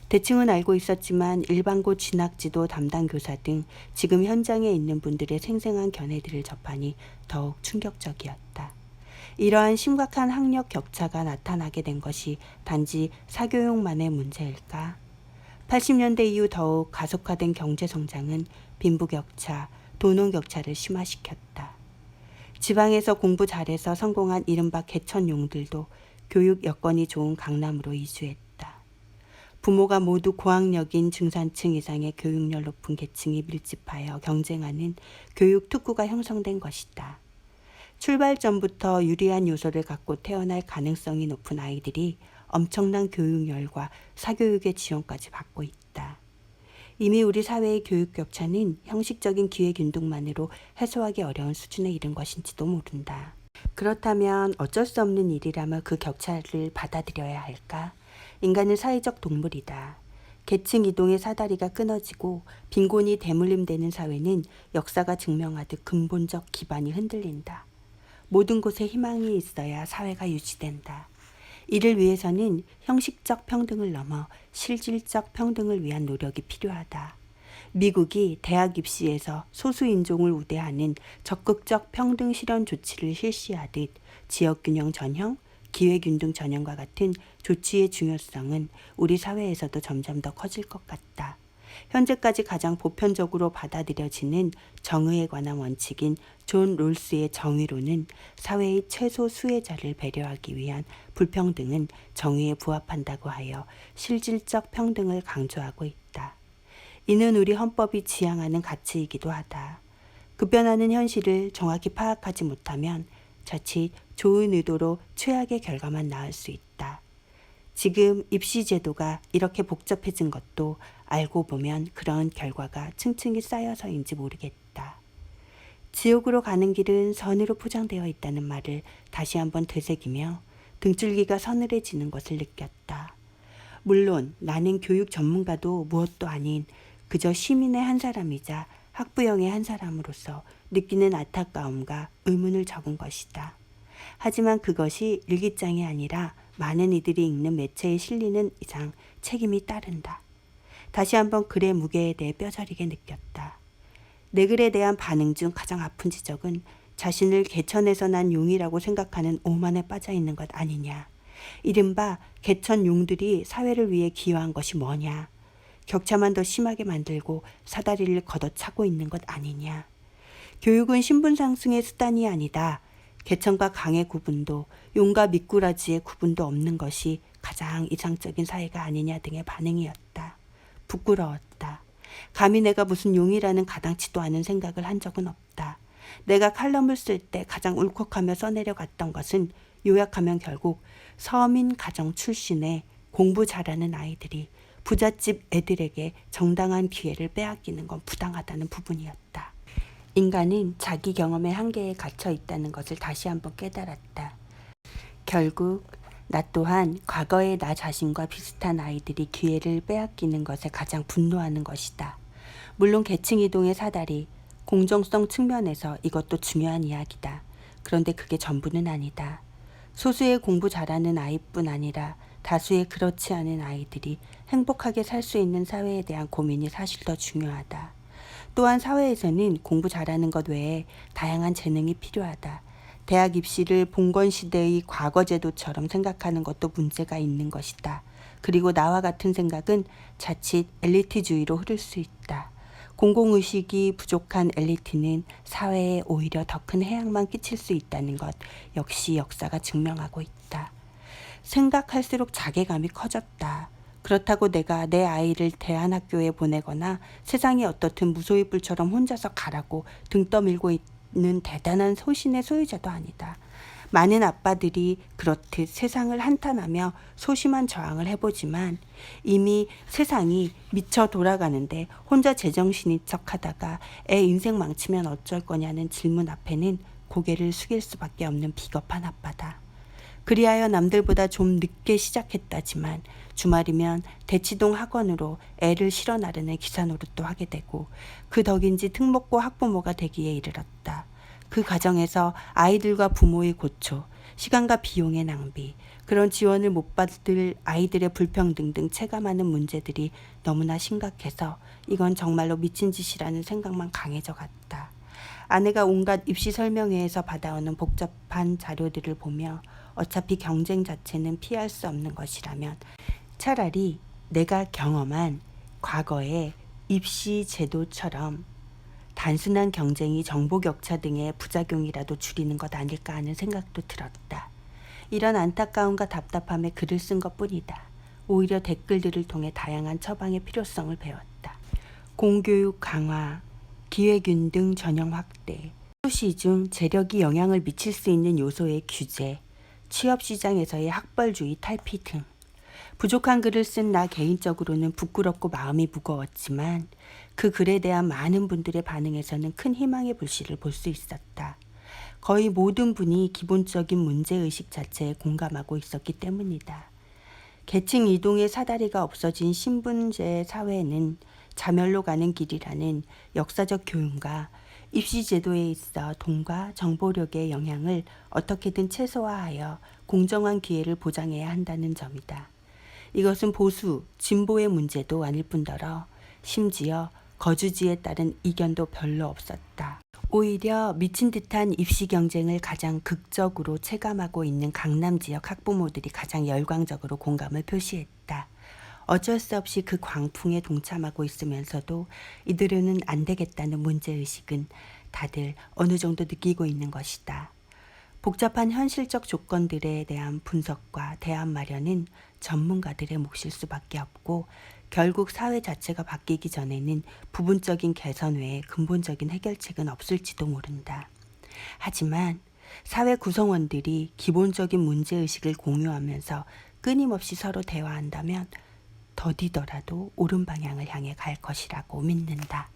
대충은 알고 있었지만 일반고 진학지도 담당 교사 등 지금 현장에 있는 분들의 생생한 견해들을 접하니 더욱 충격적이었다. 이러한 심각한 학력 격차가 나타나게 된 것이 단지 사교육만의 문제일까? 80년대 이후 더욱 가속화된 경제성장은 빈부격차, 도농격차를 심화시켰다. 지방에서 공부 잘해서 성공한 이른바 개천용들도 교육 여건이 좋은 강남으로 이주했다. 부모가 모두 고학력인 중산층 이상의 교육열 높은 계층이 밀집하여 경쟁하는 교육 특구가 형성된 것이다. 출발 전부터 유리한 요소를 갖고 태어날 가능성이 높은 아이들이 엄청난 교육열과 사교육의 지원까지 받고 있다. 이미 우리 사회의 교육 격차는 형식적인 기회균등만으로 해소하기 어려운 수준에 이른 것인지도 모른다. 그렇다면 어쩔 수 없는 일이라며 그 격차를 받아들여야 할까? 인간은 사회적 동물이다. 계층 이동의 사다리가 끊어지고 빈곤이 대물림되는 사회는 역사가 증명하듯 근본적 기반이 흔들린다. 모든 곳에 희망이 있어야 사회가 유지된다. 이를 위해서는 형식적 평등을 넘어 실질적 평등을 위한 노력이 필요하다. 미국이 대학 입시에서 소수인종을 우대하는 적극적 평등 실현 조치를 실시하듯 지역균형 전형, 기회균등 전형과 같은 조치의 중요성은 우리 사회에서도 점점 더 커질 것 같다. 현재까지 가장 보편적으로 받아들여지는 정의에 관한 원칙인 존 롤스의 정의로는 사회의 최소 수혜자를 배려하기 위한 불평등은 정의에 부합한다고 하여 실질적 평등을 강조하고 있다. 이는 우리 헌법이 지향하는 가치이기도 하다. 급변하는 현실을 정확히 파악하지 못하면 자칫 좋은 의도로 최악의 결과만 낳을 수 있다. 지금 입시 제도가 이렇게 복잡해진 것도 알고 보면 그런 결과가 층층이 쌓여서인지 모르겠다. 지옥으로 가는 길은 선으로 포장되어 있다는 말을 다시 한번 되새기며 등줄기가 서늘해지는 것을 느꼈다. 물론 나는 교육 전문가도 무엇도 아닌 그저 시민의 한 사람이자 학부형의 한 사람으로서 느끼는 안타까움과 의문을 적은 것이다. 하지만 그것이 일기장이 아니라 많은 이들이 읽는 매체에 실리는 이상 책임이 따른다. 다시 한번 글의 무게에 대해 뼈저리게 느꼈다. 내 글에 대한 반응 중 가장 아픈 지적은 자신을 개천에서 난 용이라고 생각하는 오만에 빠져 있는 것 아니냐. 이른바 개천 용들이 사회를 위해 기여한 것이 뭐냐. 격차만 더 심하게 만들고 사다리를 걷어차고 있는 것 아니냐. 교육은 신분 상승의 수단이 아니다. 개천과 강의 구분도 용과 미꾸라지의 구분도 없는 것이 가장 이상적인 사회가 아니냐 등의 반응이었다. 부끄러웠다. 감히 내가 무슨 용이라는 가당치도 않은 생각을 한 적은 없다. 내가 칼럼을 쓸 때 가장 울컥하며 써내려갔던 것은 요약하면 결국 서민 가정 출신의 공부 잘하는 아이들이 부잣집 애들에게 정당한 기회를 빼앗기는 건 부당하다는 부분이었다. 인간은 자기 경험의 한계에 갇혀 있다는 것을 다시 한번 깨달았다. 결국 나 또한 과거의 나 자신과 비슷한 아이들이 기회를 빼앗기는 것에 가장 분노하는 것이다. 물론 계층 이동의 사다리, 공정성 측면에서 이것도 중요한 이야기다. 그런데 그게 전부는 아니다. 소수의 공부 잘하는 아이뿐 아니라 다수의 그렇지 않은 아이들이 행복하게 살 수 있는 사회에 대한 고민이 사실 더 중요하다. 또한 사회에서는 공부 잘하는 것 외에 다양한 재능이 필요하다. 대학 입시를 봉건 시대의 과거 제도처럼 생각하는 것도 문제가 있는 것이다. 그리고 나와 같은 생각은 자칫 엘리트주의로 흐를 수 있다. 공공의식이 부족한 엘리트는 사회에 오히려 더 큰 해악만 끼칠 수 있다는 것 역시 역사가 증명하고 있다. 생각할수록 자괴감이 커졌다. 그렇다고 내가 내 아이를 대안학교에 보내거나 세상이 어떻든 무소의 뿔처럼 혼자서 가라고 등 떠밀고 있는 대단한 소신의 소유자도 아니다. 많은 아빠들이 그렇듯 세상을 한탄하며 소심한 저항을 해보지만 이미 세상이 미쳐 돌아가는데 혼자 제정신인 척하다가 애 인생 망치면 어쩔 거냐는 질문 앞에는 고개를 숙일 수밖에 없는 비겁한 아빠다. 그리하여 남들보다 좀 늦게 시작했다지만 주말이면 대치동 학원으로 애를 실어 나르는 기사 노릇도 하게 되고 그 덕인지 특목고 학부모가 되기에 이르렀다. 그 과정에서 아이들과 부모의 고초, 시간과 비용의 낭비, 그런 지원을 못 받을 아이들의 불평등 등 체감하는 문제들이 너무나 심각해서 이건 정말로 미친 짓이라는 생각만 강해져 갔다. 아내가 온갖 입시 설명회에서 받아오는 복잡한 자료들을 보며 어차피 경쟁 자체는 피할 수 없는 것이라면 차라리 내가 경험한 과거의 입시 제도처럼 단순한 경쟁이 정보 격차 등의 부작용이라도 줄이는 것 아닐까 하는 생각도 들었다. 이런 안타까움과 답답함에 글을 쓴 것뿐이다. 오히려 댓글들을 통해 다양한 처방의 필요성을 배웠다. 공교육 강화, 기회균 등 전형 확대, 수시 중 재력이 영향을 미칠 수 있는 요소의 규제, 취업시장에서의 학벌주의 탈피 등 부족한 글을 쓴 나 개인적으로는 부끄럽고 마음이 무거웠지만 그 글에 대한 많은 분들의 반응에서는 큰 희망의 불씨를 볼 수 있었다. 거의 모든 분이 기본적인 문제의식 자체에 공감하고 있었기 때문이다. 계층 이동의 사다리가 없어진 신분제 사회는 자멸로 가는 길이라는 역사적 교훈과 입시제도에 있어 돈과 정보력의 영향을 어떻게든 최소화하여 공정한 기회를 보장해야 한다는 점이다. 이것은 보수, 진보의 문제도 아닐 뿐더러 심지어 거주지에 따른 이견도 별로 없었다. 오히려 미친 듯한 입시 경쟁을 가장 극적으로 체감하고 있는 강남 지역 학부모들이 가장 열광적으로 공감을 표시했다. 어쩔 수 없이 그 광풍에 동참하고 있으면서도 이대로는 안 되겠다는 문제의식은 다들 어느 정도 느끼고 있는 것이다. 복잡한 현실적 조건들에 대한 분석과 대안 마련은 전문가들의 몫일 수밖에 없고 결국 사회 자체가 바뀌기 전에는 부분적인 개선 외에 근본적인 해결책은 없을지도 모른다. 하지만 사회 구성원들이 기본적인 문제의식을 공유하면서 끊임없이 서로 대화한다면 더디더라도 옳은 방향을 향해 갈 것이라고 믿는다.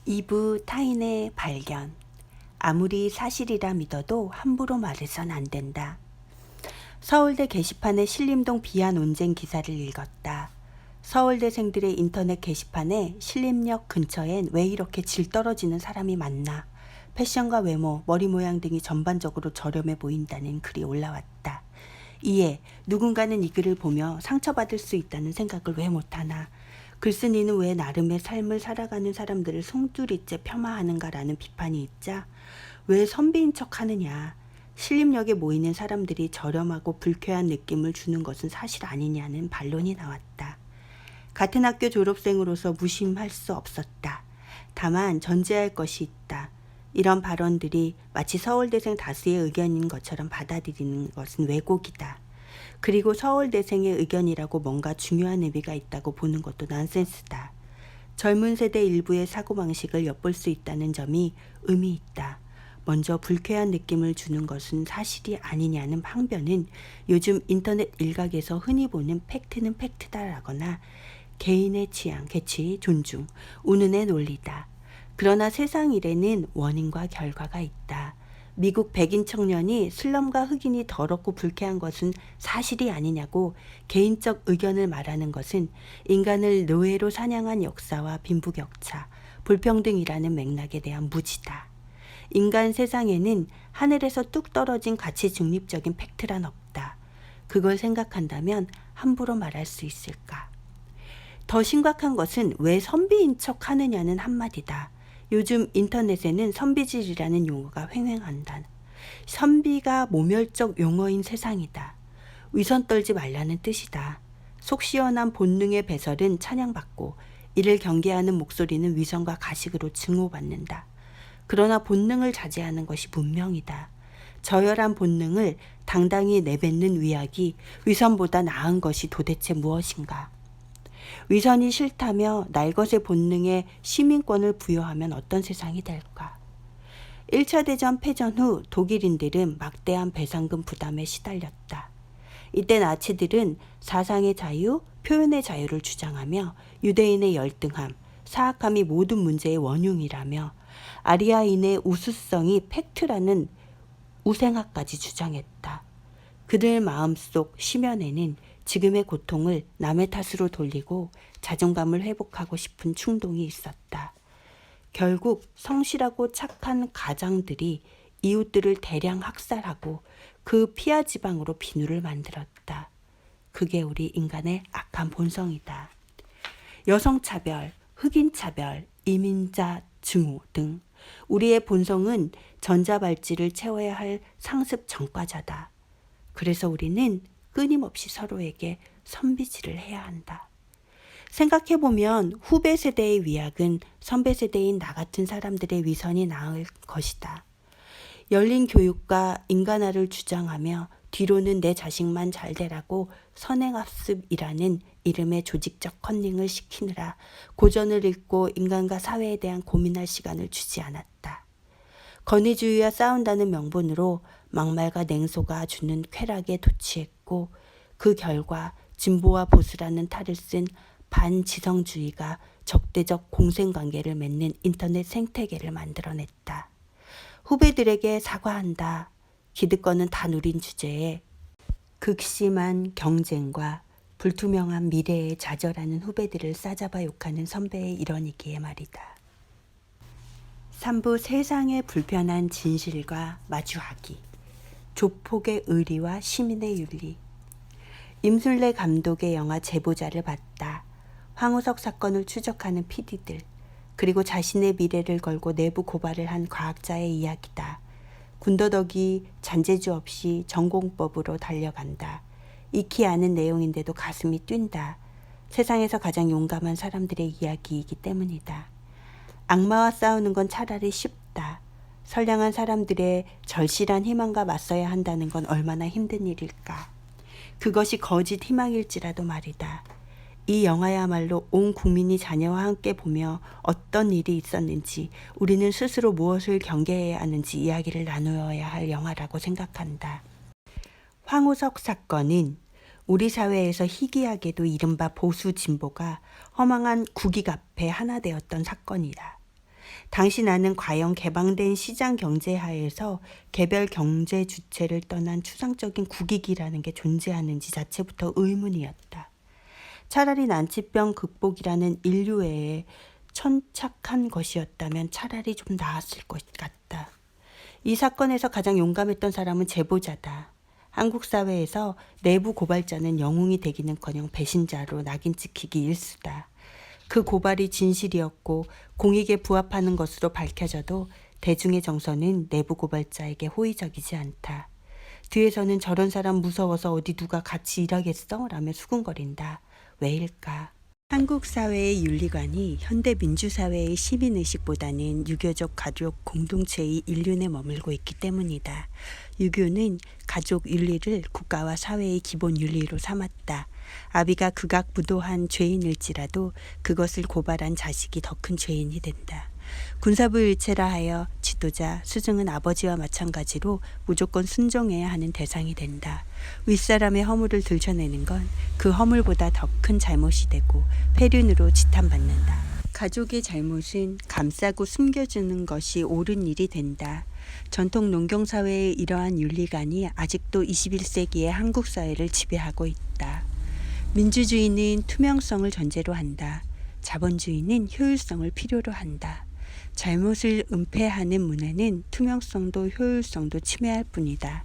2부 타인의 발견. 아무리 사실이라 믿어도 함부로 말해선 안 된다. 서울대 게시판의 신림동 비하 논쟁 기사를 읽었다. 서울대생들의 인터넷 게시판에 신림역 근처엔 왜 이렇게 질 떨어지는 사람이 많나. 패션과 외모, 머리 모양 등이 전반적으로 저렴해 보인다는 글이 올라왔다. 이에 누군가는 이 글을 보며 상처받을 수 있다는 생각을 왜 못하나. 글쓴이는 왜 나름의 삶을 살아가는 사람들을 송두리째 폄하하는가라는 비판이 있자 왜 선비인 척 하느냐. 신림역에 모이는 사람들이 저렴하고 불쾌한 느낌을 주는 것은 사실 아니냐는 반론이 나왔다. 같은 학교 졸업생으로서 무심할 수 없었다. 다만 전제할 것이 있다. 이런 발언들이 마치 서울대생 다수의 의견인 것처럼 받아들이는 것은 왜곡이다. 그리고 서울대생의 의견이라고 뭔가 중요한 의미가 있다고 보는 것도 난센스다. 젊은 세대 일부의 사고방식을 엿볼 수 있다는 점이 의미 있다. 먼저 불쾌한 느낌을 주는 것은 사실이 아니냐는 항변은 요즘 인터넷 일각에서 흔히 보는 팩트는 팩트다라거나 개인의 취향, 개취, 존중, 운운의 논리다. 그러나 세상 일에는 원인과 결과가 있다. 미국 백인 청년이 슬럼과 흑인이 더럽고 불쾌한 것은 사실이 아니냐고 개인적 의견을 말하는 것은 인간을 노예로 사냥한 역사와 빈부격차, 불평등이라는 맥락에 대한 무지다. 인간 세상에는 하늘에서 뚝 떨어진 가치 중립적인 팩트란 없다. 그걸 생각한다면 함부로 말할 수 있을까? 더 심각한 것은 왜 선비인 척 하느냐는 한마디다. 요즘 인터넷에는 선비질이라는 용어가 횡행한다. 선비가 모멸적 용어인 세상이다. 위선 떨지 말라는 뜻이다. 속 시원한 본능의 배설은 찬양받고 이를 경계하는 목소리는 위선과 가식으로 증오받는다. 그러나 본능을 자제하는 것이 문명이다. 저열한 본능을 당당히 내뱉는 위약이 위선보다 나은 것이 도대체 무엇인가? 위선이 싫다며 날것의 본능에 시민권을 부여하면 어떤 세상이 될까? 1차 대전 패전 후 독일인들은 막대한 배상금 부담에 시달렸다. 이때 나치들은 사상의 자유, 표현의 자유를 주장하며 유대인의 열등함, 사악함이 모든 문제의 원흉이라며 아리아인의 우수성이 팩트라는 우생학까지 주장했다. 그들 마음속 심연에는 지금의 고통을 남의 탓으로 돌리고 자존감을 회복하고 싶은 충동이 있었다. 결국 성실하고 착한 가장들이 이웃들을 대량 학살하고 그 피하 지방으로 비누를 만들었다. 그게 우리 인간의 악한 본성이다. 여성차별, 흑인차별, 이민자 증오 등 우리의 본성은 전자발찌를 채워야 할 상습 전과자다. 그래서 우리는 끊임없이 서로에게 선비질을 해야 한다. 생각해보면 후배 세대의 위약은 선배 세대인 나 같은 사람들의 위선이 나을 것이다. 열린 교육과 인간화를 주장하며 뒤로는 내 자식만 잘 되라고 선행학습이라는 이름의 조직적 컨닝을 시키느라 고전을 읽고 인간과 사회에 대한 고민할 시간을 주지 않았다. 권위주의와 싸운다는 명분으로 막말과 냉소가 주는 쾌락에 도취했고 그 결과 진보와 보수라는 탈을 쓴 반지성주의가 적대적 공생관계를 맺는 인터넷 생태계를 만들어냈다. 후배들에게 사과한다. 기득권은 다 누린 주제에 극심한 경쟁과 불투명한 미래에 좌절하는 후배들을 싸잡아 욕하는 선배의 일원이기에 말이다. 3부 세상의 불편한 진실과 마주하기. 조폭의 의리와 시민의 윤리. 임술래 감독의 영화 제보자를 봤다. 황우석 사건을 추적하는 PD들, 그리고 자신의 미래를 걸고 내부 고발을 한 과학자의 이야기다. 군더더기 잔재주 없이 전공법으로 달려간다. 익히 아는 내용인데도 가슴이 뛴다. 세상에서 가장 용감한 사람들의 이야기이기 때문이다. 악마와 싸우는 건 차라리 쉽다. 선량한 사람들의 절실한 희망과 맞서야 한다는 건 얼마나 힘든 일일까. 그것이 거짓 희망일지라도 말이다. 이 영화야말로 온 국민이 자녀와 함께 보며 어떤 일이 있었는지, 우리는 스스로 무엇을 경계해야 하는지 이야기를 나누어야 할 영화라고 생각한다. 황우석 사건은 우리 사회에서 희귀하게도 이른바 보수 진보가 허망한 국익 앞에 하나 되었던 사건이다. 당시 나는 과연 개방된 시장 경제 하에서 개별 경제 주체를 떠난 추상적인 국익이라는 게 존재하는지 자체부터 의문이었다. 차라리 난치병 극복이라는 인류애에 천착한 것이었다면 차라리 좀 나았을 것 같다. 이 사건에서 가장 용감했던 사람은 제보자다. 한국 사회에서 내부 고발자는 영웅이 되기는커녕 배신자로 낙인 찍히기 일쑤다. 그 고발이 진실이었고 공익에 부합하는 것으로 밝혀져도 대중의 정서는 내부 고발자에게 호의적이지 않다. 뒤에서는 저런 사람 무서워서 어디 누가 같이 일하겠어? 라며 수군거린다. 왜일까? 한국 사회의 윤리관이 현대 민주사회의 시민의식보다는 유교적 가족 공동체의 일륜에 머물고 있기 때문이다. 유교는 가족 윤리를 국가와 사회의 기본 윤리로 삼았다. 아비가 극악무도한 죄인일지라도 그것을 고발한 자식이 더 큰 죄인이 된다. 군사부일체라 하여 지도자, 스승은 아버지와 마찬가지로 무조건 순종해야 하는 대상이 된다. 윗사람의 허물을 들춰내는 건 그 허물보다 더 큰 잘못이 되고 폐륜으로 지탄받는다. 가족의 잘못은 감싸고 숨겨주는 것이 옳은 일이 된다. 전통 농경사회의 이러한 윤리관이 아직도 21세기의 한국 사회를 지배하고 있다. 민주주의는 투명성을 전제로 한다. 자본주의는 효율성을 필요로 한다. 잘못을 은폐하는 문화는 투명성도 효율성도 침해할 뿐이다.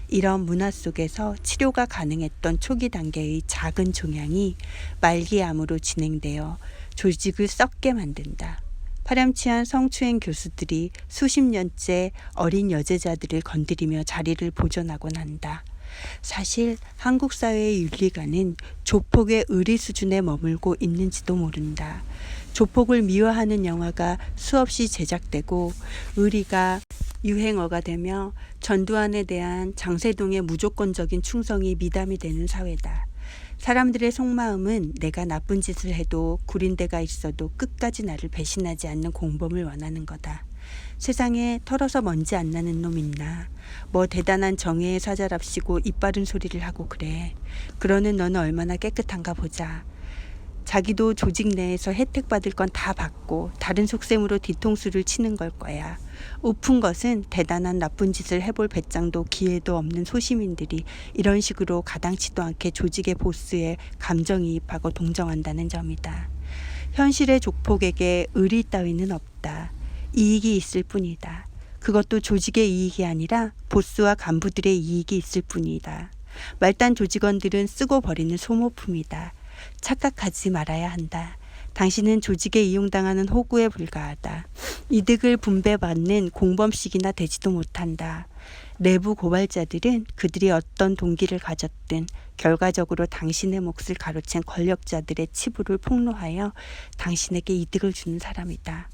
이런 문화 속에서 치료가 가능했던 초기 단계의 작은 종양이 말기암으로 진행되어 조직을 썩게 만든다. 파렴치한 성추행 교수들이 수십 년째 어린 여제자들을 건드리며 자리를 보존하곤 한다. 사실 한국 사회의 윤리관은 조폭의 의리 수준에 머물고 있는지도 모른다. 조폭을 미화하는 영화가 수없이 제작되고 의리가 유행어가 되며 전두환에 대한 장세동의 무조건적인 충성이 미담이 되는 사회다. 사람들의 속마음은 내가 나쁜 짓을 해도 구린데가 있어도 끝까지 나를 배신하지 않는 공범을 원하는 거다. 세상에 털어서 먼지 안 나는 놈 있나. 뭐 대단한 정의의 사자랍시고 입바른 소리를 하고 그래. 그러는 너는 얼마나 깨끗한가 보자. 자기도 조직 내에서 혜택 받을 건 다 받고 다른 속셈으로 뒤통수를 치는 걸 거야. 우픈 것은 대단한 나쁜 짓을 해볼 배짱도 기회도 없는 소시민들이 이런 식으로 가당치도 않게 조직의 보스에 감정이입하고 동정한다는 점이다. 현실의 조폭에게 의리 따위는 없다. 이익이 있을 뿐이다. 그것도 조직의 이익이 아니라 보스와 간부들의 이익이 있을 뿐이다. 말단 조직원들은 쓰고 버리는 소모품이다. 착각하지 말아야 한다. 당신은 조직에 이용당하는 호구에 불과하다. 이득을 분배받는 공범식이나 되지도 못한다. 내부 고발자들은 그들이 어떤 동기를 가졌든 결과적으로 당신의 몫을 가로챈 권력자들의 치부를 폭로하여 당신에게 이득을 주는 사람이다.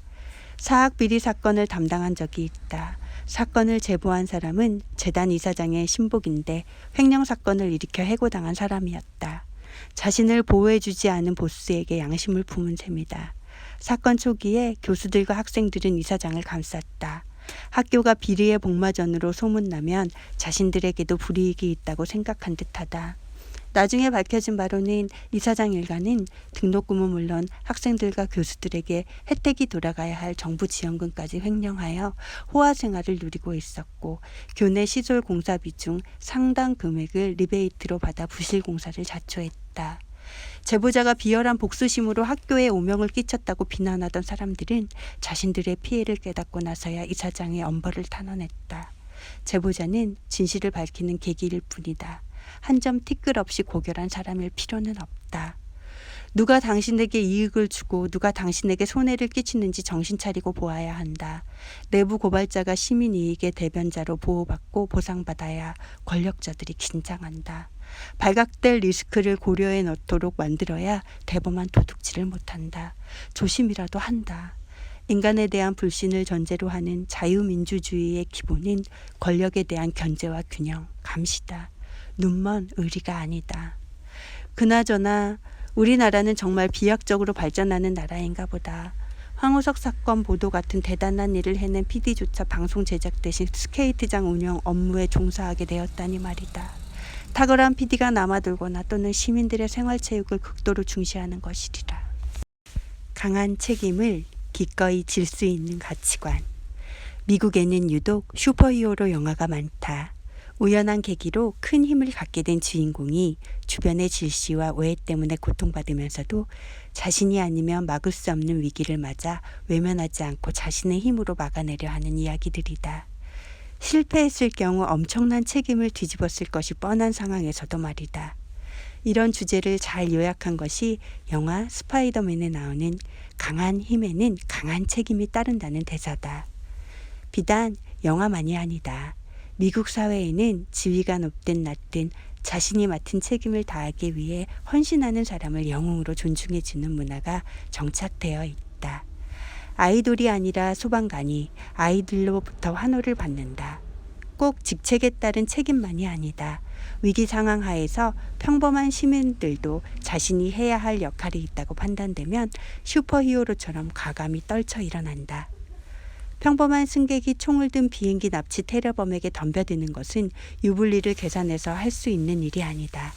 사학비리 사건을 담당한 적이 있다. 사건을 제보한 사람은 재단 이사장의 신복인데 횡령사건을 일으켜 해고당한 사람이었다. 자신을 보호해주지 않은 보스에게 양심을 품은 셈이다. 사건 초기에 교수들과 학생들은 이사장을 감쌌다. 학교가 비리의 복마전으로 소문나면 자신들에게도 불이익이 있다고 생각한 듯하다. 나중에 밝혀진 바로는 이사장 일가는 등록금은 물론 학생들과 교수들에게 혜택이 돌아가야 할 정부 지원금까지 횡령하여 호화 생활을 누리고 있었고 교내 시설 공사비 중 상당 금액을 리베이트로 받아 부실 공사를 자초했다. 제보자가 비열한 복수심으로 학교에 오명을 끼쳤다고 비난하던 사람들은 자신들의 피해를 깨닫고 나서야 이사장의 엄벌을 탄원했다. 제보자는 진실을 밝히는 계기일 뿐이다. 한 점 티끌 없이 고결한 사람일 필요는 없다. 누가 당신에게 이익을 주고 누가 당신에게 손해를 끼치는지 정신 차리고 보아야 한다. 내부 고발자가 시민 이익의 대변자로 보호받고 보상받아야 권력자들이 긴장한다. 발각될 리스크를 고려해 넣도록 만들어야 대범한 도둑질을 못한다. 조심이라도 한다. 인간에 대한 불신을 전제로 하는 자유민주주의의 기본은 권력에 대한 견제와 균형, 감시다. 눈먼 의리가 아니다. 그나저나 우리나라는 정말 비약적으로 발전하는 나라인가 보다. 황우석 사건 보도 같은 대단한 일을 해낸 PD조차 방송 제작 대신 스케이트장 운영 업무에 종사하게 되었다니 말이다. 탁월한 PD가 남아돌거나 또는 시민들의 생활체육을 극도로 중시하는 것이리라. 강한 책임을 기꺼이 질 수 있는 가치관. 미국에는 유독 슈퍼히어로 영화가 많다. 우연한 계기로 큰 힘을 갖게 된 주인공이 주변의 질시와 오해 때문에 고통받으면서도 자신이 아니면 막을 수 없는 위기를 맞아 외면하지 않고 자신의 힘으로 막아내려 하는 이야기들이다. 실패했을 경우 엄청난 책임을 뒤집었을 것이 뻔한 상황에서도 말이다. 이런 주제를 잘 요약한 것이 영화 스파이더맨에 나오는 강한 힘에는 강한 책임이 따른다는 대사다. 비단 영화만이 아니다. 미국 사회에는 지위가 높든 낮든 자신이 맡은 책임을 다하기 위해 헌신하는 사람을 영웅으로 존중해주는 문화가 정착되어 있다. 아이돌이 아니라 소방관이 아이들로부터 환호를 받는다. 꼭 직책에 따른 책임만이 아니다. 위기 상황 하에서 평범한 시민들도 자신이 해야 할 역할이 있다고 판단되면 슈퍼히어로처럼 과감히 떨쳐 일어난다. 평범한 승객이 총을 든 비행기 납치 테러범에게 덤벼드는 것은 유불리를 계산해서 할 수 있는 일이 아니다.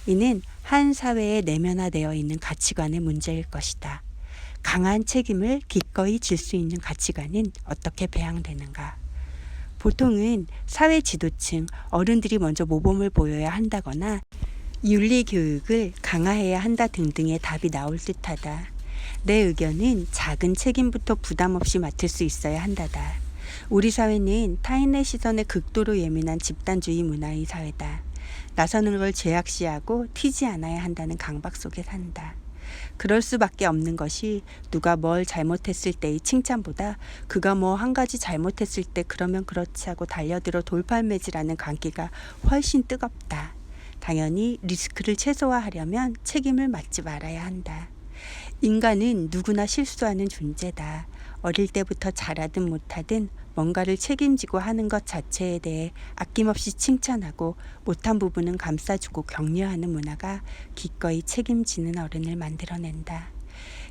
이는 한 사회에 내면화되어 있는 가치관의 문제일 것이다. 강한 책임을 기꺼이 질 수 있는 가치관은 어떻게 배양되는가? 보통은 사회 지도층, 어른들이 먼저 모범을 보여야 한다거나 윤리 교육을 강화해야 한다 등등의 답이 나올 듯하다. 내 의견은 작은 책임부터 부담 없이 맡을 수 있어야 한다다. 우리 사회는 타인의 시선에 극도로 예민한 집단주의 문화의 사회다. 나서는 걸 제약시하고 튀지 않아야 한다는 강박 속에 산다. 그럴 수밖에 없는 것이 누가 뭘 잘못했을 때의 칭찬보다 그가 뭐 한 가지 잘못했을 때 그러면 그렇지 하고 달려들어 돌팔매질하는 관계가 훨씬 뜨겁다. 당연히 리스크를 최소화하려면 책임을 맡지 말아야 한다. 인간은 누구나 실수하는 존재다. 어릴 때부터 잘하든 못하든 뭔가를 책임지고 하는 것 자체에 대해 아낌없이 칭찬하고 못한 부분은 감싸주고 격려하는 문화가 기꺼이 책임지는 어른을 만들어낸다.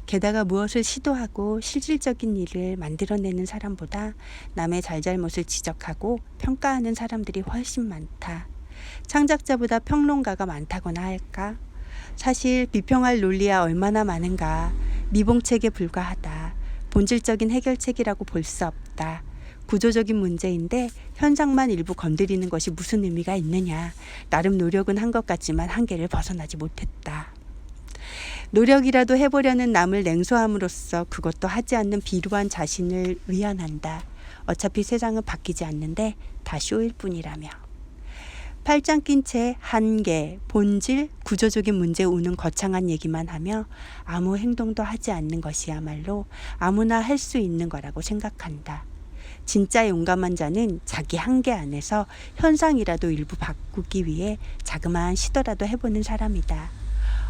게다가 무엇을 시도하고 실질적인 일을 만들어내는 사람보다 남의 잘잘못을 지적하고 평가하는 사람들이 훨씬 많다. 창작자보다 평론가가 많다거나 할까? 사실 비평할 논리야 얼마나 많은가. 미봉책에 불과하다. 본질적인 해결책이라고 볼 수 없다. 구조적인 문제인데 현상만 일부 건드리는 것이 무슨 의미가 있느냐. 나름 노력은 한 것 같지만 한계를 벗어나지 못했다. 노력이라도 해보려는 남을 냉소함으로써 그것도 하지 않는 비루한 자신을 위안한다. 어차피 세상은 바뀌지 않는데 다 쇼일 뿐이라며. 팔짱 낀 채 한계, 본질, 구조적인 문제 우는 거창한 얘기만 하며 아무 행동도 하지 않는 것이야말로 아무나 할 수 있는 거라고 생각한다. 진짜 용감한 자는 자기 한계 안에서 현상이라도 일부 바꾸기 위해 자그마한 시도라도 해보는 사람이다.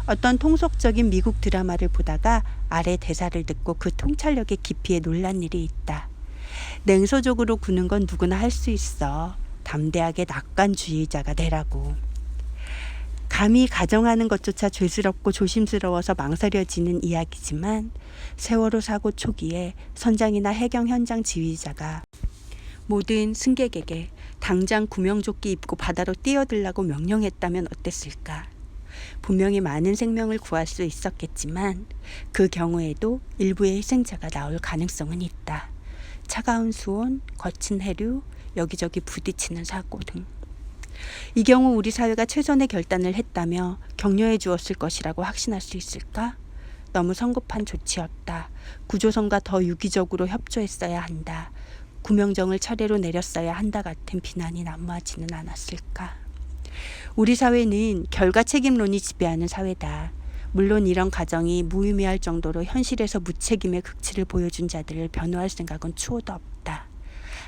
어떤 통속적인 미국 드라마를 보다가 아래 대사를 듣고 그 통찰력의 깊이에 놀란 일이 있다. 냉소적으로 구는 건 누구나 할 수 있어. 담대하게 낙관주의자가 되라고. 감히 가정하는 것조차 죄스럽고 조심스러워서 망설여지는 이야기지만 세월호 사고 초기에 선장이나 해경 현장 지휘자가 모든 승객에게 당장 구명조끼 입고 바다로 뛰어들라고 명령했다면 어땠을까? 분명히 많은 생명을 구할 수 있었겠지만 그 경우에도 일부의 희생자가 나올 가능성은 있다. 차가운 수온, 거친 해류, 여기저기 부딪히는 사고 등. 이 경우 우리 사회가 최선의 결단을 했다며 격려해 주었을 것이라고 확신할 수 있을까? 너무 성급한 조치였다. 구조선과 더 유기적으로 협조했어야 한다. 구명정을 차례로 내렸어야 한다 같은 비난이 난무하지는 않았을까? 우리 사회는 결과 책임론이 지배하는 사회다. 물론 이런 가정이 무의미할 정도로 현실에서 무책임의 극치를 보여준 자들을 변호할 생각은 추호도 없다.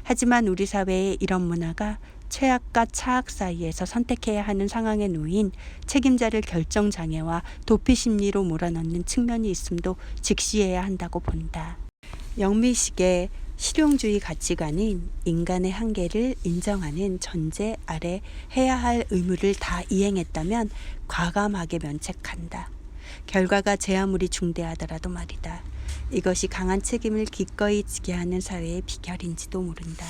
하지만 우리 사회의 이런 문화가 최악과 차악 사이에서 선택해야 하는 상황에 놓인 책임자를 결정장애와 도피심리로 몰아넣는 측면이 있음도 직시해야 한다고 본다. 영미식의 실용주의 가치관은 인간의 한계를 인정하는 전제 아래 해야 할 의무를 다 이행했다면 과감하게 면책한다. 결과가 제 아무리 중대하더라도 말이다. 이것이 강한 책임을 기꺼이 지게 하는 사회의 비결인지도 모른다.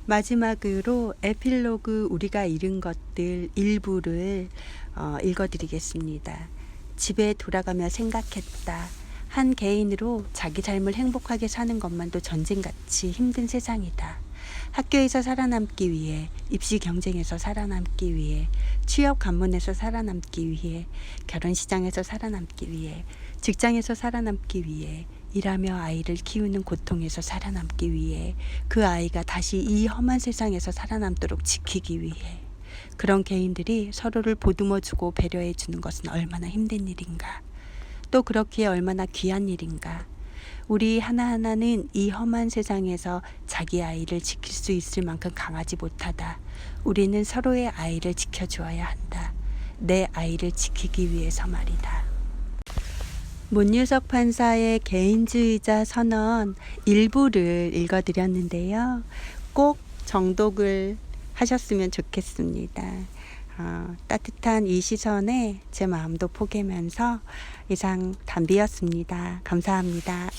마지막으로 에필로그 우리가 잃은 것들 일부를 읽어드리겠습니다. 집에 돌아가며 생각했다. 한 개인으로 자기 삶을 행복하게 사는 것만도 전쟁같이 힘든 세상이다. 학교에서 살아남기 위해, 입시 경쟁에서 살아남기 위해, 취업 관문에서 살아남기 위해, 결혼 시장에서 살아남기 위해, 직장에서 살아남기 위해, 일하며 아이를 키우는 고통에서 살아남기 위해, 그 아이가 다시 이 험한 세상에서 살아남도록 지키기 위해. 그런 개인들이 서로를 보듬어주고 배려해주는 것은 얼마나 힘든 일인가. 또 그렇기에 얼마나 귀한 일인가. 우리 하나하나는 이 험한 세상에서 자기 아이를 지킬 수 있을 만큼 강하지 못하다. 우리는 서로의 아이를 지켜주어야 한다. 내 아이를 지키기 위해서 말이다. 문유석 판사의 개인주의자 선언 일부를 읽어드렸는데요. 꼭 정독을 하셨으면 좋겠습니다. 따뜻한 이 시선에 제 마음도 포개면서 이상 담비였습니다. 감사합니다.